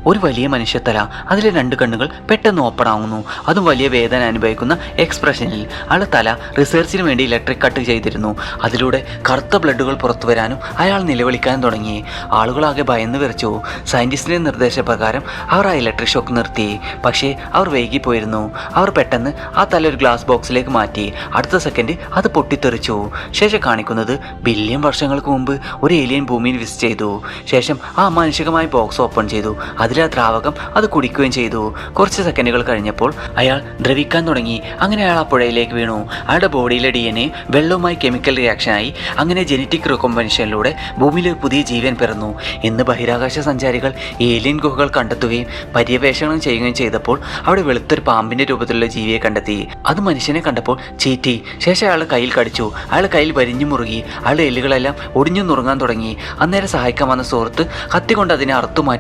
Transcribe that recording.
ഒരു വലിയ മനുഷ്യത്തല, അതിലെ 2 കണ്ണുകൾ പെട്ടെന്ന് ഓപ്പൺ ആവുന്നു. അതും വലിയ വേദന അനുഭവിക്കുന്ന എക്സ്പ്രഷനിൽ. അയാളുടെ തല റിസർച്ചിന് വേണ്ടി ഇലക്ട്രിക് കട്ട് ചെയ്തിരുന്നു. അതിലൂടെ കറുത്ത ബ്ലഡുകൾ പുറത്തു വരാനും അയാൾ നിലവിളിക്കാനും തുടങ്ങി. ആളുകളാകെ ഭയന്ന് വിറച്ചു. സയന്റിസ്റ്റിന്റെ നിർദ്ദേശപ്രകാരം അവർ ആ ഇലക്ട്രിക് ഷോക്ക് നിർത്തി. പക്ഷേ അവർ വൈകിപ്പോയിരുന്നു. അവർ പെട്ടെന്ന് ആ തല ഒരു ഗ്ലാസ് ബോക്സിലേക്ക് മാറ്റി. അടുത്ത സെക്കൻഡ് അത് പൊട്ടിത്തെറിച്ചു. ശേഷം കാണിക്കുന്നത് ബില്യൺ വർഷങ്ങൾക്ക് മുമ്പ് ഒരു ഏലിയൻ ഭൂമിയിൽ വിസിറ്റ് ചെയ്തു. ശേഷം ആ അമാനുഷികമായ ബോക്സ് ഓപ്പൺ ചെയ്തു. അതിലെ ആ ദ്രാവകം അത് കുടിക്കുകയും ചെയ്തു. കുറച്ച് സെക്കൻഡുകൾ കഴിഞ്ഞപ്പോൾ അയാൾ ദ്രവിക്കാൻ തുടങ്ങി. അങ്ങനെ അയാൾ ആ പുഴയിലേക്ക് വീണു. അയാളുടെ ബോഡിയിലെ DNA വെള്ളവുമായി കെമിക്കൽ റിയാക്ഷനായി. അങ്ങനെ ജനറ്റിക് റീകോമ്പിനേഷനിലൂടെ ഭൂമിയിൽ ഒരു പുതിയ ജീവൻ പിറന്നു. ഇന്ന് ബഹിരാകാശ സഞ്ചാരികൾ ഏലിയൻ ഗുഹകൾ കണ്ടെത്തുകയും പര്യവേഷണം ചെയ്യുകയും ചെയ്തപ്പോൾ അവിടെ വെളുത്തൊരു പാമ്പിന്റെ രൂപത്തിലുള്ള ജീവിയെ കണ്ടെത്തി. അത് മനുഷ്യനെ കണ്ടപ്പോൾ ചീറ്റി. ശേഷം അയാളുടെ കയ്യിൽ കടിച്ചു. അയാളുടെ കയ്യിൽ വരിഞ്ഞു മുറുകി. അയാളുടെ എല്ലുകളെല്ലാം ഒടിഞ്ഞു നുറുങ്ങാൻ തുടങ്ങി. അന്നേരം സഹായിക്കാൻ വന്ന സുഹൃത്ത് കത്തി കൊണ്ട് അതിനെ അറുത്തുമാറ്റി.